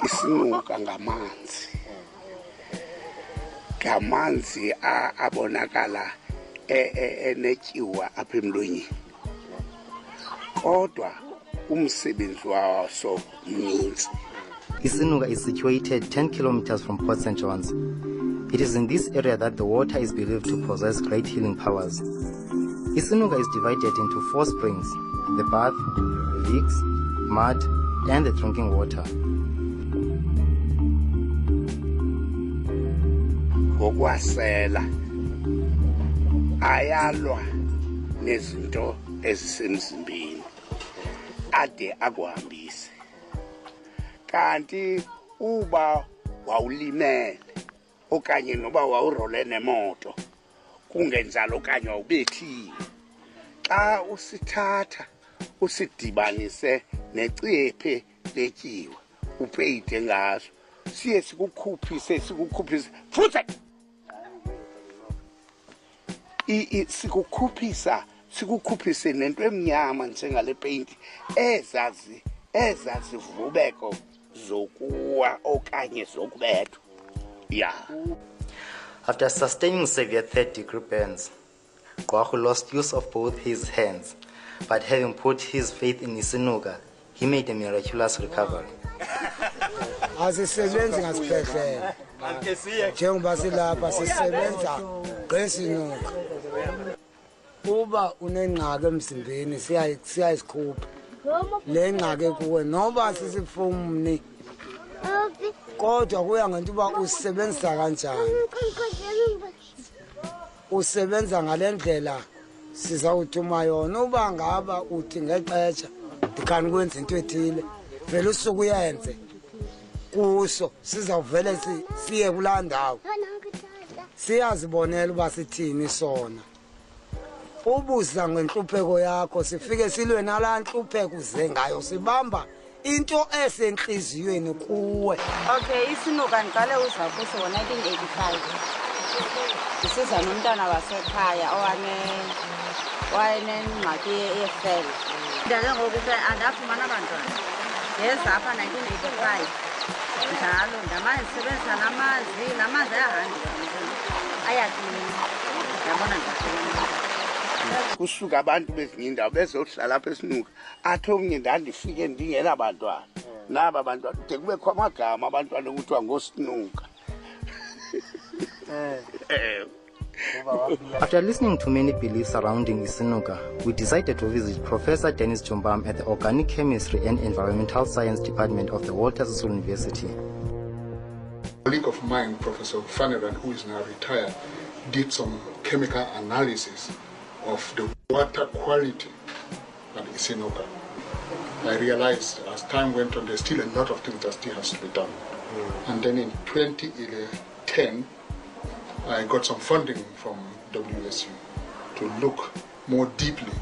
Isinuka ngamanzi abonakala enetyiwa apha emlonyeni kodwa umsebenzi waso mninzi. Isinuka is situated 10 kilometers from Port St. John's. It is in this area that the water is believed to possess great healing powers. Isinuka is divided into 4 springs: the Bath, Vicks, Mud, and the drinking water. Ngokwasela ayalwa nezinto ezisemzimbeni ade akuhambise. Kanti uba wawulimele okanye noba wawurole nemoto kungenjalo okanye wawubethiwe, xa usithatha usidibanise necephe letyiwa upeyite ngaso siye sikukhuphise futhi sikukhuphise nento emnyama njengale paint ezazivubeko zokuwa okanye zokubethwa. Yeah. After sustaining severe 3rd-degree burns, Gqwaghu lost use of both his hands, but having put his faith in Isinuka, he made a miraculous recovery. Asisebenzi ngasibhedlela njengoba silapha sisebenza ngesinuka. Uba unengqaka emzimbeni siyayisikhupha le ngqaka kuwe noba sisifumni kodwa kuya ngento uba usebenzisa kanjani. Usebenza ngale ndlela sizawuthuma yona. Uba ngaba uthi ngexesha ndikhani kwenza into ethile vele usuku uyenze kuso sizawuvele siye kulaa ndawo siyazibonela uba sithini sona. Ubuza ngenhlupheko yakho sifike silwe nalaa nhlupheko uze ngayo sibamba into esenhliziyweni kuwe. Okay, Isinuka ndiqale uza kuso ngo-1985 ndisiza nomntana wasekhaya owanengxaki yefele. Ndake ngoku ke andafumana abantwana ngeza apha 1985 njalo ndamane ndisebenzisa namanzi ayahanjwa ayaklina ndabona ndafumana. Kusuka abantu bezinye indawo bezohlala apha eSinuka athi omnye ndandifike ndingenabantwana naba bantwana de kubekho amagama abantwana okuthiwa ngoSinuka. After listening to many beliefs surrounding Isinuka, we decided to visit Professor Dennis Jumbam at the Organic Chemistry and Environmental Science Department of the Walter Sisulu University. A colleague of mine, Professor Faneran, who is now retired, did some chemical analysis of the water quality at Isinuka. I realized as time went on, there's still a lot of things that still has to be done. And then in 2010, I got some funding from WSU to look more deeply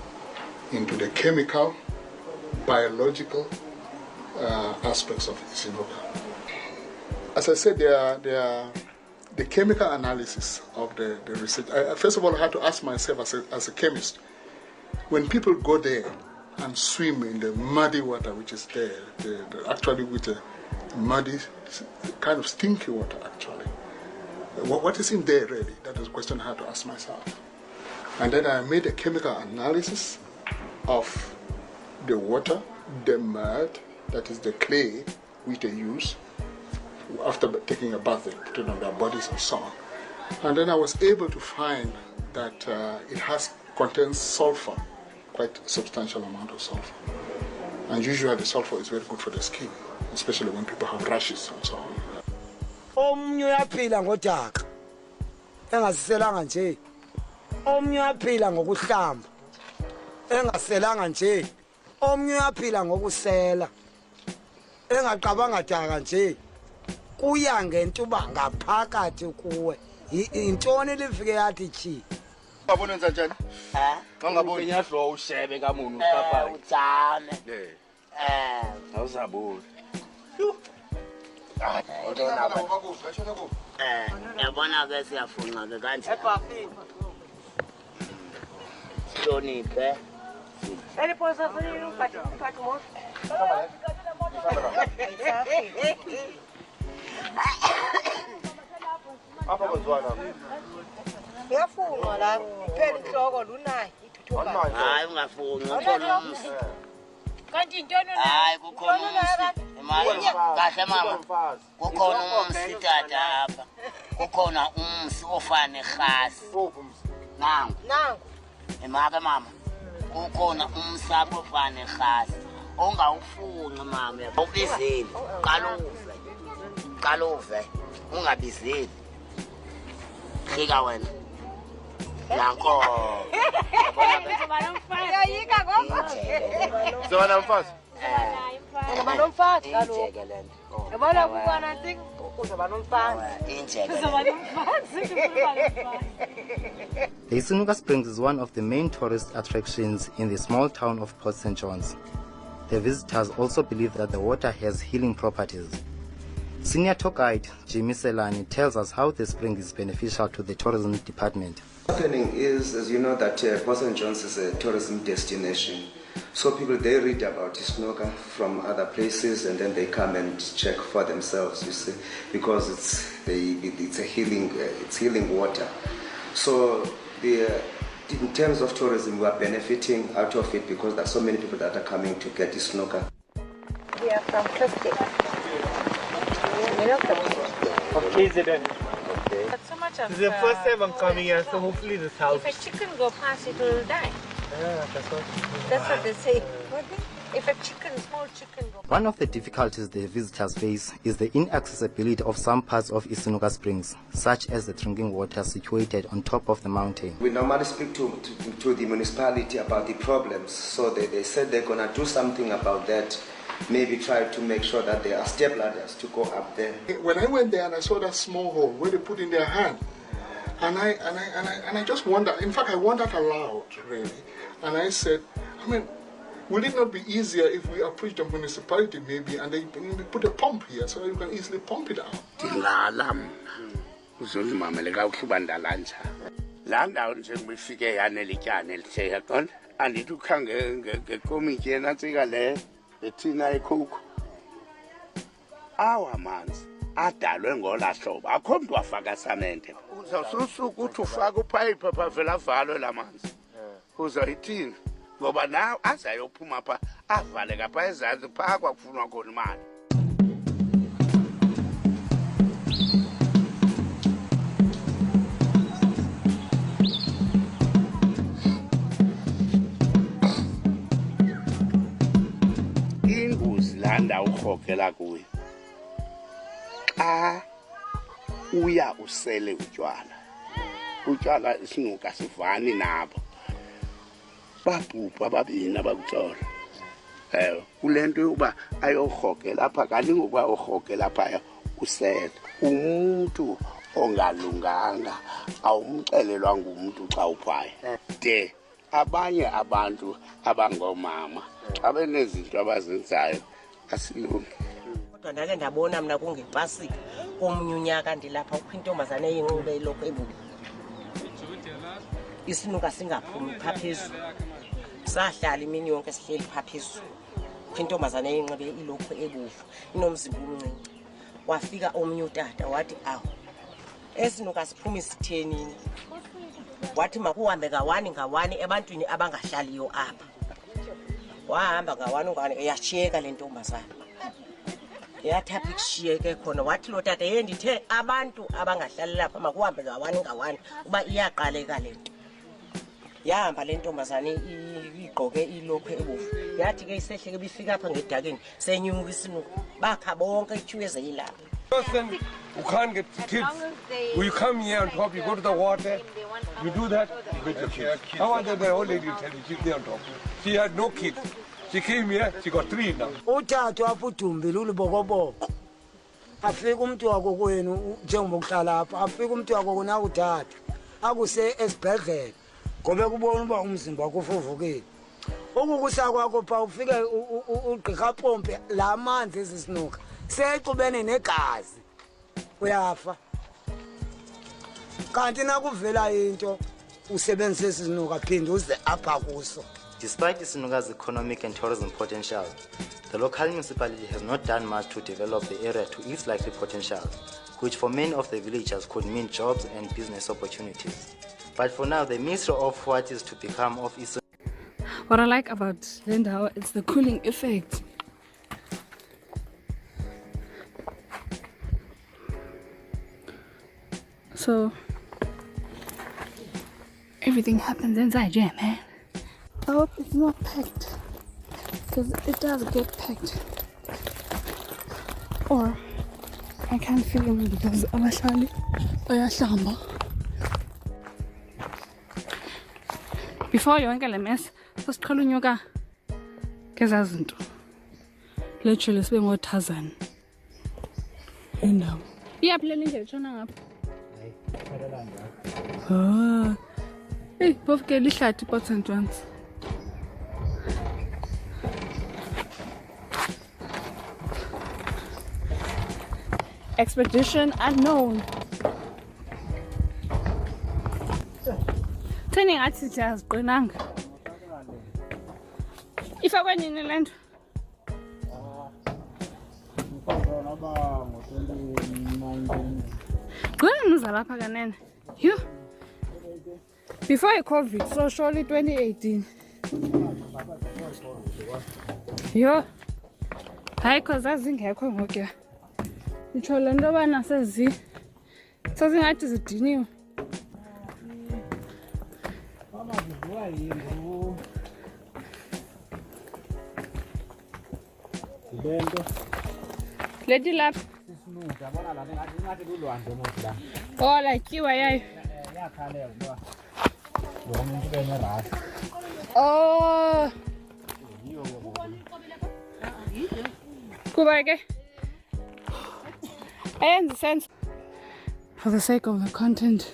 into the chemical, biological aspects of Isinuka. As I said, the chemical analysis of the research. First of all, I had to ask myself as a chemist, when people go there and swim in the muddy water which is there, actually with a muddy, kind of stinky water actually, what is in there really? That was a question I had to ask myself. And then I made a chemical analysis of the water, the mud, that is the clay which they use. After taking a bath, they put it on their bodies and so on. And then I was able to find that it contains sulfur, quite a substantial amount of sulfur. And usually the sulfur is very good for the skin, especially when people have rashes and so on. Omnye uyaphila ngodaka engasiselanga nje. Omnye uyaphila ngokuhlamba engaselanga nje. Omnye uyaphila ngokusela engaqabanga daka nje. Kuya ngento uba ngaphakathi kuwe intoni lifike yathi chi. Babona njani? Ngangaboni nyahlo ushebe kamuntu papa. Utsame. Awusaboni. Yabona ke siyafunqa ke kanje. Hloniphe. Eliposa sini uphathi mo. Apha kwenziwana. Uyafunqa la iphela inhloko lunayi ithuthuka. Hayi ungafunqa ukhona umsi. Kanti intoni na? Hayi kukhona umsi. Imali kahle mama. Kukhona umsi tata apha. Kukhona umsi ofana ekhasi. Nangu. Emake mama. Kukhona umsapho ofana ekhasi. Ongawufunqa mama. Ubizile. Qaluve. Ungabizeli. Khika wena. Nanko. Yayika gogo. Zona mfazi. Ngoba nomfazi kaloku. Yabona kubona nti uzoba nomfazi. Uzoba nomfazi. The Isinuka Springs is one of the main tourist attractions in the small town of Port St. John's. The visitors also believe that the water has healing properties. Senior tour guide Jimmy Selani tells us how the spring is beneficial to the tourism department. What's happening is, as you know, that Port St. John's is a tourism destination. So people, they read about Isinuka from other places and then they come and check for themselves, you see, because it's healing water. So in terms of tourism, we are benefiting out of it because there are so many people that are coming to get Isinuka. We are from Clifton. Okay, Zidane. That's so much of This is the first time I'm coming here, so hopefully this helps. If a chicken go past, it will die. That's what they say. If a small chicken go past. One of the difficulties the visitors face is the inaccessibility of some parts of Isinuka Springs, such as the drinking water situated on top of the mountain. We normally speak to the municipality about the problems, so they said they're going to do something about that. Maybe try to make sure that there are step ladders to go up there. When I went there and I saw that small hole where they put in their hand, and I just wondered. In fact, I wondered aloud, really. And I said, I mean, will it not be easier if we approach the municipality maybe and they put a pump here so that you can easily pump it out? Ethina ekhukhu awamanzi adalwe ngolahlobo akho mntu wafaka samente uzawususuka uthi ufaka upipe phela avalwe lamanzi uzoyithini ngoba nawe azayophuma pha avale kapha ezantsi phaa kwakufunwa khona imali. Landa ukhokela kuyo xa uya usele utywala Isinuka sivani nabo babhubha babini abakuthola kule nto yokuba ayorhokela apha kanti ngokuba orhokela phaya usele umuntu ongalunganga awumxelelwa ngumntu xa uphaya de abanye abantu abangomama abenezinto abazenzayo asilungi. Kodwa ndake ndabona mina kungepasika komunye unyaka ndilapha ukho intombazane eyinqube ilokho ebubi. Isinuka singaphumi phezulu. Sahlala imini yonke sihleli phezulu. Ukho intombazane eyinqube ilokho ebufu inomzimba omncinci. Wafika omunye utata wathi awu Isinuka siphuma isithenini. Wathi makuhambe ngawani ebantwini abangahlaliyo apha. Wahamba ngawani yashiyeka le ntombazana. Yathapha ikishiyeke khona wathi lo tata ndithe abantu abangahlali lapha makuhambe ngawani uba iyaqaleka le nto. Yahamba le ntombazana igqoke ilokho ebufu. Yathi ke isehleke bifika apha ngedakeni senyuka Isinuka. Bakha bonke ithuweze yilapha. You can't get kids. When you come here on top, you go to the water, you do that, you get your kids. I wanted the old lady to tell you, she's there on top. She had no kids. She came here, she got 3 now. Uthathu apho udumbile ulibokoboko. Afika umuntu wako kwenu njengoba uhlala apha, afika umuntu wako na uthatha. Akuse esibhedlela. Ngobe kubona uba umzimba wakho ufuvukile. Ukukusa kwakho pha ufike ugqirha pompe la manzi ezisinuka seyixubene negazi uyafa kanti nakuvela into usebenzise isinuka phinde uze apha kuso. Despite Isinuka's economic and tourism potential, the local municipality has not done much to develop the area to its likely potential, which for many of the villagers could mean jobs and business opportunities. But for now, the mystery of what is to become of Isinuka. What I like about Lindau is the cooling effect. So everything happens inside here, man. I hope it's not packed, because it does get packed. Or I can't film because abahlali bayahlamba. Before yonke le mess, sasiqala unyuka ngezaa zinto. Literally sibe ngoTarzan. Indawo. Iyaphi le ndlela etshona ngapha? Ah. Hey, phofu ke lihlathi Port St. John's. Expedition unknown. Theni ngathi siyaziqinanga. Ifakwe nini le nto? Gqina uzalapha kanene. Yho. Before COVID, so surely 2018. Yo. Hayi cause azingekho ngoku. Itsho le nto bana sazingathi zidiniwe. Leti lapha. Oh, latyiwa yayo. Oh. Kuba ke. Ayenza sense. For the sake of the content,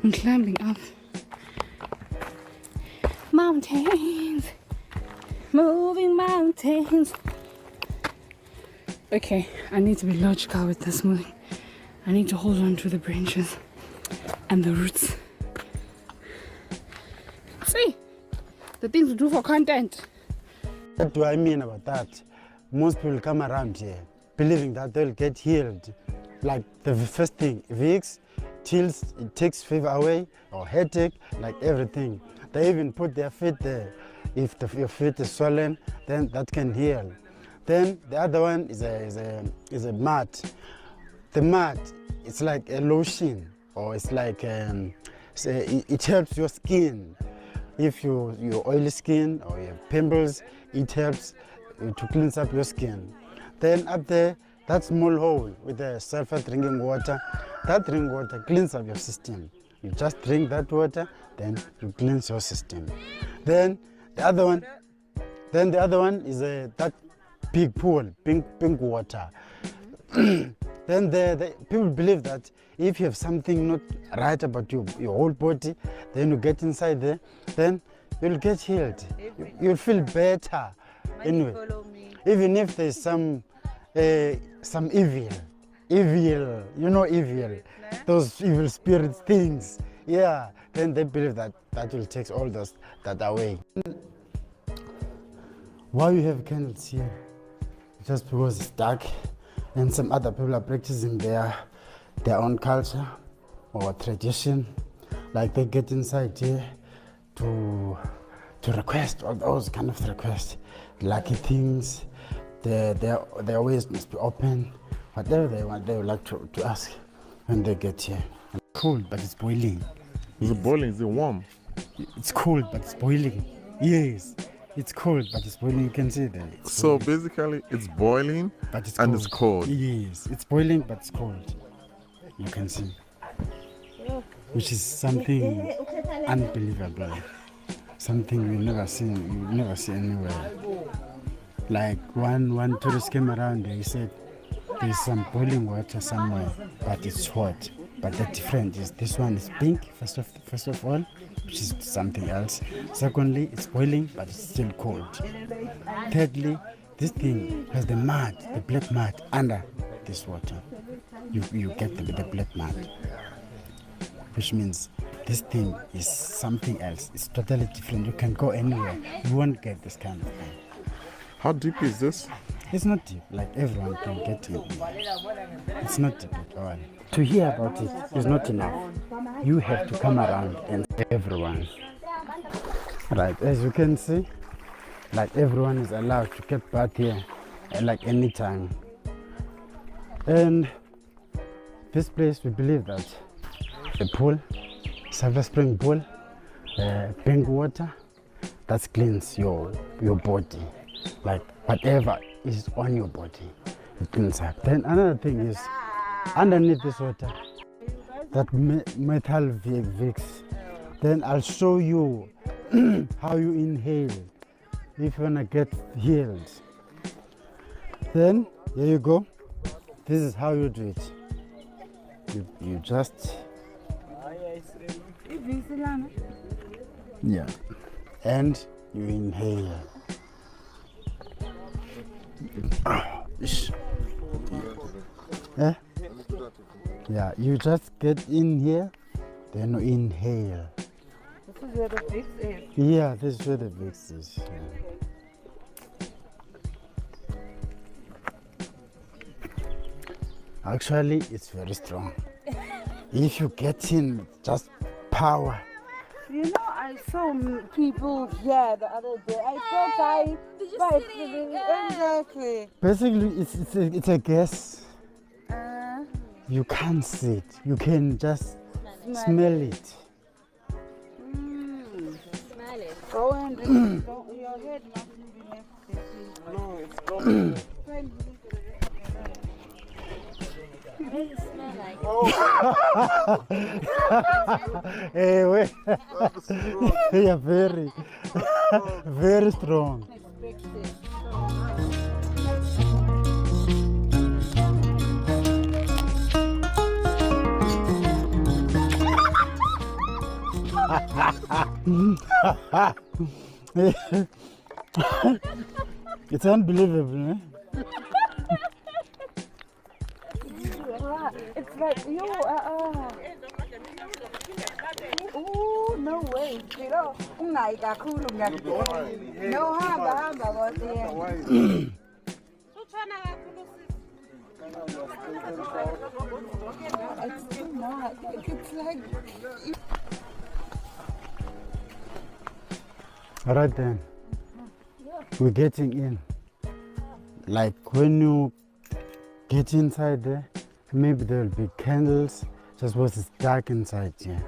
I'm climbing up. Mountains. Moving mountains. Okay, I need to be logical with this moving. I need to hold on to the branches and the roots. See, the things we do for content. What do I mean about that? Most people come around here believing that they'll get healed. Like the first thing, Vicks, chills, it takes fever away, or headache, like everything. They even put their feet there. If your feet is swollen, then that can heal. Then the other one is a mat. The mat, it's like a lotion, or it's like it helps your skin. If you're oily skin or you have pimples, it helps to cleanse up your skin. Then up there, that small hole with the sulfur drinking water, that drinking water cleans up your system. You just drink that water, then you cleanse your system. Then the other one is that big pool, pink water. Then the people believe that if you have something not right about your whole body, then you get inside there, then you'll get healed. You'll feel better. Anyway, even if there's some evil, you know evil, those evil spirits things, yeah, then they believe that will take all that away. Why we have candles here? Just because it's dark and some other people are practicing their own culture or tradition. Like they get inside here to request all those kind of requests, lucky things. Their ways must be open. Whatever they want, they would like to ask when they get here. It's cold, but it's boiling. Is it boiling? Is it warm? It's cold, but it's boiling. Yes, it's cold, but it's boiling. You can see that. So basically, it's boiling, but it's and cold. it's cold. Yes, it's boiling, but it's cold. You can see, which is something unbelievable. Something you never see anywhere. Like one tourist came around and he said there's some boiling water somewhere, but it's hot. But the difference is this one is pink, first of all, which is something else. Secondly, it's boiling, but it's still cold. Thirdly, this thing has the mud, the black mud under this water. You get the black mud, which means this thing is something else. It's totally different. You can go anywhere. You won't get this kind of thing. How deep is this? It's not deep, like everyone can get in. It's not deep at all. To hear about it is not enough. You have to come around and see everyone. Right, as you can see, like everyone is allowed to get back here like anytime. And this place, we believe that the pool, Silver Spring pool, pink water, that cleans your body. Like whatever is on your body, it cleans up. Then another thing is, underneath this water, that metal Vicks. Then I'll show you how you inhale if you wanna get healed. Then here you go. This is how you do it. You just and you inhale. Yeah, you just get in here, then you inhale. This is where the Vicks is. Yeah, this is where the Vicks is. Actually, it's very strong. If you get in, just power. You know, I saw people here the other day. I thought exactly. Basically, it's a gas. You can't see it. You can just smell it. Smell it. Go and drink. Your head must be left. No, it's gone. Hey, wait. Yeah, very, very strong. It's unbelievable, eh? It's like you. Oh, no way. You know, no, hamba. It's too much. It's like. All right then. We're getting in. Like when you get inside there, maybe there will be candles just because it's dark inside here.